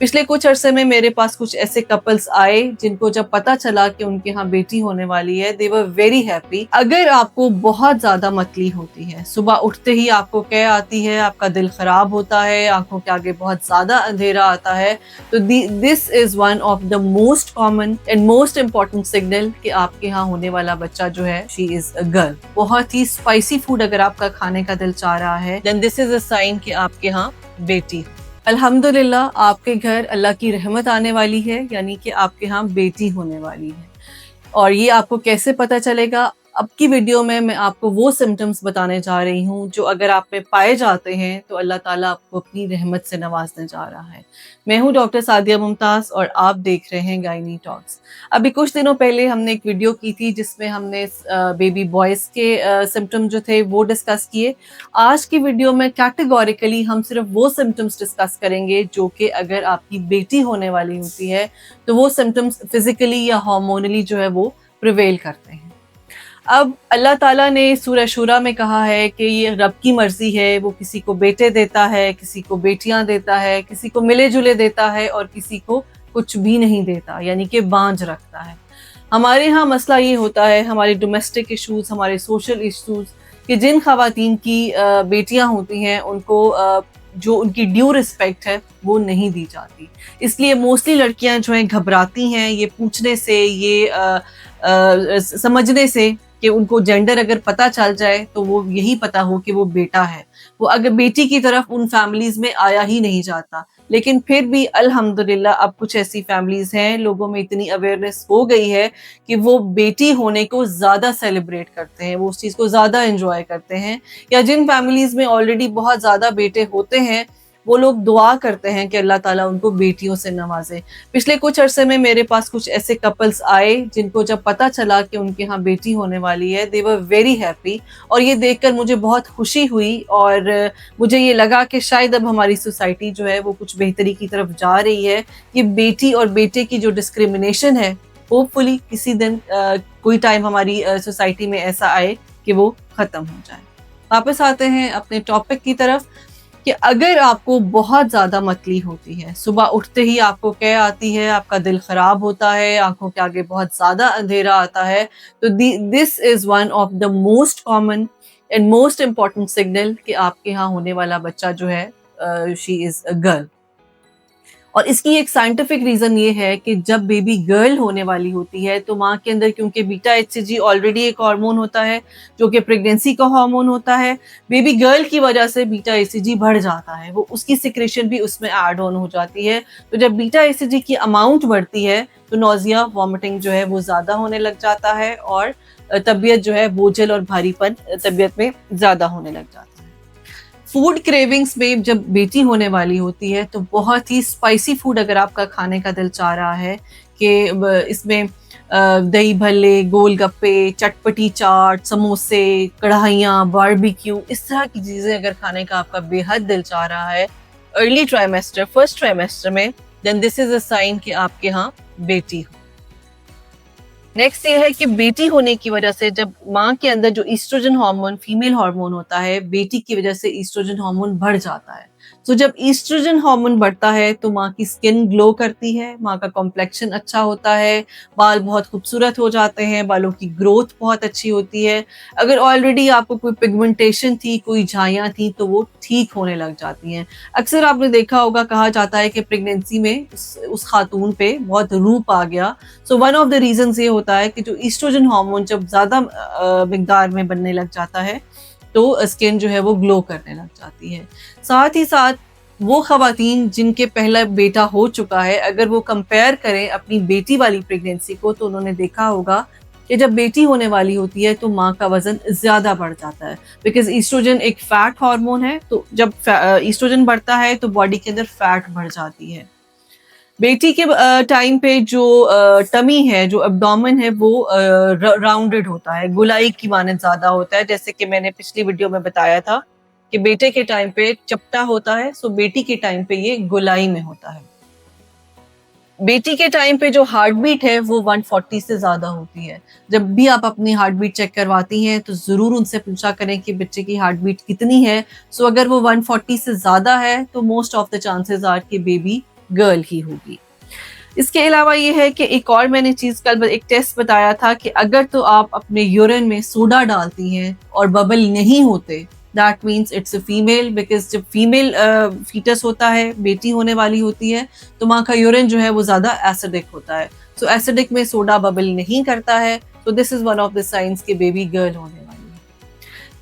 पिछले कुछ अरसे में मेरे पास कुछ ऐसे कपल्स आए जिनको जब पता चला कि उनके यहाँ बेटी होने वाली है, दे वर वेरी हैप्पी। अगर आपको बहुत ज्यादा मतली होती है, सुबह उठते ही आपको कै आती है, आपका दिल खराब होता है, आंखों के आगे बहुत ज्यादा अंधेरा आता है, तो this is one of the most common and most important signal कि आपके यहाँ होने वाला बच्चा जो है, शी इज अ गर्ल। बहुत ही स्पाइसी फूड अगर आपका खाने का दिल चाह रहा है, then this is a sign कि आपके यहाँ बेटी। अल्हम्दुलिल्लाह आपके घर अल्लाह की रहमत आने वाली है, यानी कि आपके यहाँ बेटी होने वाली है। और ये आपको कैसे पता चलेगा? अब की वीडियो में मैं आपको वो सिम्टम्स बताने जा रही हूँ जो अगर आप में पाए जाते हैं तो अल्लाह ताला आपको अपनी रहमत से नवाजने जा रहा है। मैं हूँ डॉक्टर सादिया मुमताज़ और आप देख रहे हैं गायनी टॉक्स। अभी कुछ दिनों पहले हमने एक वीडियो की थी जिसमें हमने बेबी बॉयज़ के सिम्टम जो थे वो डिस्कस किए। आज की वीडियो में कैटेगोरिकली हम सिर्फ वो सिम्टम्स डिस्कस करेंगे जो कि अगर आपकी बेटी होने वाली होती है तो वो सिम्टम्स फिजिकली या हार्मोनली जो है वो प्रिवेल करते हैं। अब अल्लाह ताला ने सूरह शूरा में कहा है कि ये रब की मर्जी है, वो किसी को बेटे देता है, किसी को बेटियां देता है, किसी को मिले जुले देता है और किसी को कुछ भी नहीं देता, यानी कि बांझ रखता है। हमारे यहाँ मसला ये होता है, हमारे डोमेस्टिक इश्यूज, हमारे सोशल इश्यूज, कि जिन खवातीन की बेटियां होती हैं उनको जो उनकी ड्यू रिस्पेक्ट है वो नहीं दी जाती। इसलिए मोस्टली लड़कियां जो हैं घबराती हैं ये पूछने से, ये समझने से कि उनको जेंडर अगर पता चल जाए तो वो यही पता हो कि वो बेटा है। वो अगर बेटी की तरफ उन फैमिलीज में आया ही नहीं जाता। लेकिन फिर भी अल्हम्दुलिल्लाह अब कुछ ऐसी फैमिलीज हैं, लोगों में इतनी अवेयरनेस हो गई है कि वो बेटी होने को ज़्यादा सेलिब्रेट करते हैं, वो उस चीज़ को ज़्यादा एंजॉय करते हैं। या जिन फैमिलीज में ऑलरेडी बहुत ज़्यादा बेटे होते हैं वो लोग दुआ करते हैं कि अल्लाह ताला उनको बेटियों से नवाजे। पिछले कुछ अरसे में मेरे पास कुछ ऐसे कपल्स आए जिनको जब पता चला कि उनके यहाँ बेटी होने वाली है, दे वर वेरी हैप्पी। और ये देखकर मुझे बहुत खुशी हुई और मुझे ये लगा कि शायद अब हमारी सोसाइटी जो है वो कुछ बेहतरी की तरफ जा रही है। ये बेटी और बेटे की जो डिस्क्रिमिनेशन है, होपफुली किसी दिन कोई टाइम हमारी सोसाइटी में ऐसा आए कि वो ख़त्म हो जाए। वापस आते हैं अपने टॉपिक की तरफ कि अगर आपको बहुत ज़्यादा मतली होती है, सुबह उठते ही आपको कै आती है, आपका दिल ख़राब होता है, आंखों के आगे बहुत ज़्यादा अंधेरा आता है, तो this is one of the most common and most important signal कि आपके यहाँ होने वाला बच्चा जो है, शी इज़ अ गर्ल। और इसकी एक साइंटिफिक रीजन ये है कि जब बेबी गर्ल होने वाली होती है तो माँ के अंदर, क्योंकि बीटा एचसीजी ऑलरेडी एक हार्मोन होता है जो कि प्रेगनेंसी का हार्मोन होता है, बेबी गर्ल की वजह से बीटा एचसीजी बढ़ जाता है, वो उसकी सिक्रेशन भी उसमें ऐड ऑन हो जाती है। तो जब बीटा एचसीजी की अमाउंट बढ़ती है तो नोजिया, वॉमिटिंग जो है वो ज़्यादा होने लग जाता है और तबीयत जो है बोझल और भारीपन तबीयत में ज़्यादा होने लग जाता है। फूड क्रेविंग्स में जब बेटी होने वाली होती है तो बहुत ही स्पाइसी फूड अगर आपका खाने का दिल चाह रहा है कि इसमें दही भल्ले, गोलगप्पे, चटपटी चाट, समोसे, कढ़ाइयाँ, बारबेक्यू, इस तरह की चीज़ें अगर खाने का आपका बेहद दिल चाह रहा है अर्ली ट्राइमेस्टर, फर्स्ट ट्राइमेस्टर में, then this is a sign कि आपके यहाँ बेटी हो। नेक्स्ट ये है कि बेटी होने की वजह से जब माँ के अंदर जो ईस्ट्रोजन हार्मोन, फीमेल हार्मोन होता है, बेटी की वजह से ईस्ट्रोजन हार्मोन बढ़ जाता है। तो जब ईस्ट्रोजन हार्मोन बढ़ता है तो माँ की स्किन ग्लो करती है, माँ का कॉम्प्लेक्शन अच्छा होता है, बाल बहुत खूबसूरत हो जाते हैं, बालों की ग्रोथ बहुत अच्छी होती है। अगर ऑलरेडी आपको कोई पिगमेंटेशन थी, कोई झाइयाँ थी, तो वो ठीक होने लग जाती हैं। अक्सर आपने देखा होगा, कहा जाता है कि प्रेगनेंसी में उस खातून पे बहुत रूप आ गया। So one of the reasons ये होता है कि जो ईस्ट्रोजन हार्मोन जब ज़्यादा मिकदार में बनने लग जाता है तो स्किन जो है वो ग्लो करने लग जाती है। साथ ही साथ वो खवातीन जिनके पहला बेटा हो चुका है, अगर वो कंपेयर करें अपनी बेटी वाली प्रेगनेंसी को तो उन्होंने देखा होगा कि जब बेटी होने वाली होती है तो माँ का वजन ज़्यादा बढ़ जाता है, बिकॉज ईस्ट्रोजन एक फैट हार्मोन है। तो जब ईस्ट्रोजन बढ़ता है तो बॉडी के अंदर फैट बढ़ जाती है। बेटी के टाइम पे जो टमी है, जो एब्डोमेन है, वो राउंडेड होता है, गोलाई की मानद ज्यादा होता है। जैसे कि मैंने पिछली वीडियो में बताया था कि बेटे के टाइम पे चपटा होता है, सो बेटी के टाइम पे ये गोलाई में होता है। बेटी के टाइम पे जो हार्ट बीट है वो 140 से ज्यादा होती है। जब भी आप अपनी हार्ट बीट चेक करवाती हैं तो जरूर उनसे पूछा करें कि बच्चे की हार्ट बीट कितनी है। सो अगर वो 140 से ज्यादा है तो most of the chances are कि बेबी गर्ल ही होगी। इसके अलावा ये है कि एक और मैंने चीज़ कल एक टेस्ट बताया था कि अगर तो आप अपने यूरिन में सोडा डालती हैं और बबल नहीं होते, that means it's a female, because जब फीमेल फीटस होता है, बेटी होने वाली होती है, तो माँ का यूरिन जो है वो ज़्यादा एसिडिक होता है। सो एसिडिक में सोडा बबल नहीं करता है, तो this is one of the science कि बेबी गर्ल होने वाली है।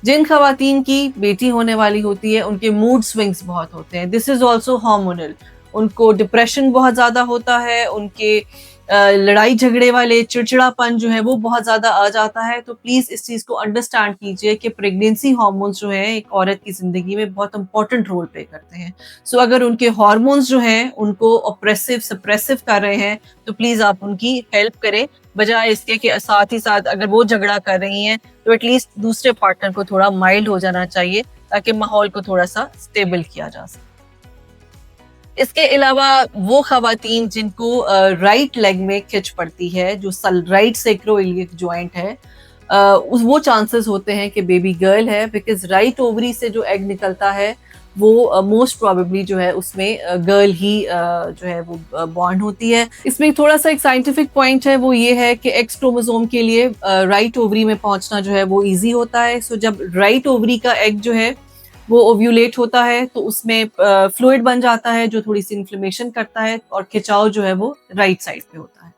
जिन खवातीन की बेटी होने वाली होती है उनके मूड स्विंग्स बहुत होते हैं, दिस इज़ ऑल्सो हार्मोनल। उनको डिप्रेशन बहुत ज़्यादा होता है, उनके लड़ाई झगड़े वाले चिड़चिड़ापन जो है वो बहुत ज़्यादा आ जाता है। तो प्लीज़ इस चीज़ को अंडरस्टैंड कीजिए कि प्रेगनेंसी हार्मोन्स जो हैं एक औरत की ज़िंदगी में बहुत इंपॉर्टेंट रोल प्ले करते हैं। सो अगर उनके हार्मोन्स जो हैं उनको ऑप्रेसिव सप्रेसिव कर रहे हैं, तो प्लीज़ आप उनकी हेल्प करें, बजाय इसके कि साथ ही साथ अगर वो झगड़ा कर रही हैं तो एटलीस्ट दूसरे पार्टनर को थोड़ा माइल्ड हो जाना चाहिए, ताकि माहौल को थोड़ा सा स्टेबल किया जा सके। इसके अलावा वो खवातीन जिनको राइट लेग में खिंच पड़ती है, जो राइट सेक्रोइलियक जॉइंट है, वो चांसेस होते हैं कि बेबी गर्ल है, बिकॉज राइट ओवरी से जो एग निकलता है वो मोस्ट प्रोबेबली जो है उसमें गर्ल ही जो है वो बॉर्न होती है। इसमें थोड़ा सा एक साइंटिफिक पॉइंट है, वो ये है कि एक्स क्रोमोसोम के लिए राइट ओवरी में पहुंचना जो है वो ईजी होता है। सो जब राइट ओवरी का एग जो है वो ओव्यूलेट होता है तो उसमें फ्लूइड बन जाता है जो थोड़ी सी इन्फ्लेमेशन करता है, और खिंचाव जो है वो राइट साइड पे होता है।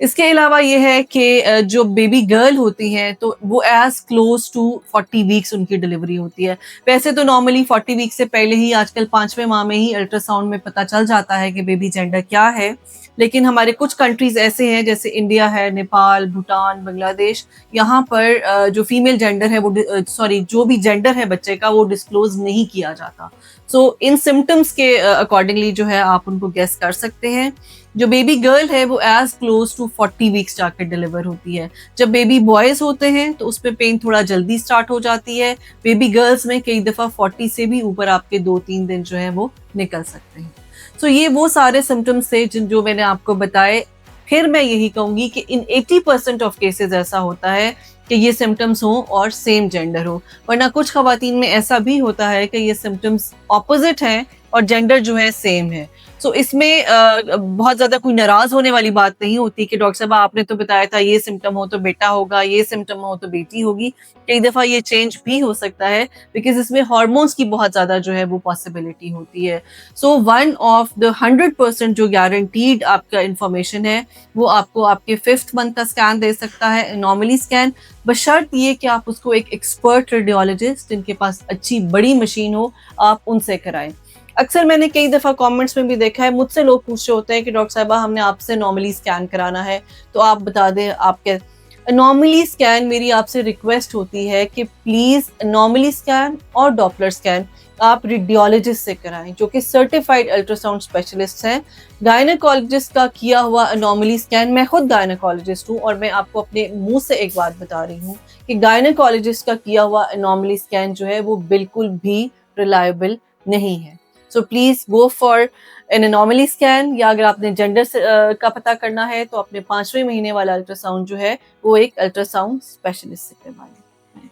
इसके अलावा ये है कि जो बेबी गर्ल होती हैं तो वो एज क्लोज टू 40 वीक्स उनकी डिलीवरी होती है। वैसे तो नॉर्मली 40 वीक्स से पहले ही आजकल 5वें माह में ही अल्ट्रासाउंड में पता चल जाता है कि बेबी जेंडर क्या है, लेकिन हमारे कुछ कंट्रीज ऐसे हैं जैसे इंडिया है, नेपाल, भूटान, बांग्लादेश, यहाँ पर जो फीमेल जेंडर है वो जो भी जेंडर है बच्चे का वो डिस्क्लोज नहीं किया जाता। सो इन सिम्टम्स के अकॉर्डिंगली जो है आप उनको गेस कर सकते हैं। जो बेबी गर्ल है वो एज क्लोज टू 40 वीक्स जाकर डिलीवर होती है। जब बेबी बॉयज होते हैं तो उसमें पेन थोड़ा जल्दी स्टार्ट हो जाती है। बेबी गर्ल्स में कई दफ़ा 40 से भी ऊपर आपके 2-3 दिन जो है वो निकल सकते हैं। सो ये वो सारे सिम्टम्स थे जो मैंने आपको बताए। फिर मैं यही कहूँगी कि इन 80% ऑफ केसेस ऐसा होता है कि ये सिम्टम्स हों और सेम जेंडर हो, वरना कुछ खवातीन में ऐसा भी होता है कि ये सिम्टम्स ऑपोजिट हैं और जेंडर जो है सेम है। सो इसमें बहुत ज़्यादा कोई नाराज़ होने वाली बात नहीं होती कि डॉक्टर साहब आपने तो बताया था ये सिम्टम हो तो बेटा होगा, ये सिम्टम हो तो बेटी होगी। कई दफ़ा ये चेंज भी हो सकता है, बिकॉज इसमें हार्मोन्स की बहुत ज़्यादा जो है वो पॉसिबिलिटी होती है। सो वन ऑफ द 100% जो गारंटीड आपका इंफॉर्मेशन है वो आपको आपके 5th मंथ का स्कैन दे सकता है, एनॉमली स्कैन, बशर्त ये कि आप उसको एक एक्सपर्ट रेडियोलॉजिस्ट जिनके पास अच्छी बड़ी मशीन हो आप उनसे कराएं। अक्सर मैंने कई दफ़ा कमेंट्स में भी देखा है, मुझसे लोग पूछ रहे होते हैं कि डॉक्टर साहबा हमने आपसे नॉर्मली स्कैन कराना है तो आप बता दें आप क्या। नॉर्मली स्कैन मेरी आपसे रिक्वेस्ट होती है कि प्लीज़ नॉर्मली स्कैन और डॉपलर स्कैन आप रेडियोलॉजिस्ट से कराएं जो कि सर्टिफाइड अल्ट्रासाउंड स्पेशलिस्ट हैं। गायनेकोलॉजिस्ट का किया हुआ अनोमली स्कैन, मैं खुद गायनेकोलॉजिस्ट हूँ और मैं आपको अपने मुंह से एक बात बता रही हूँ कि गायनेकोलॉजिस्ट का किया हुआ अनोमली स्कैन जो है वो बिल्कुल भी रिलायबल नहीं है। So please go for an anomaly scan, या अगर आपने जेंडर का पता करना है तो अपने 5वें महीने वाला अल्ट्रासाउंड जो है वो एक अल्ट्रासाउंड स्पेशलिस्ट से करवाएं।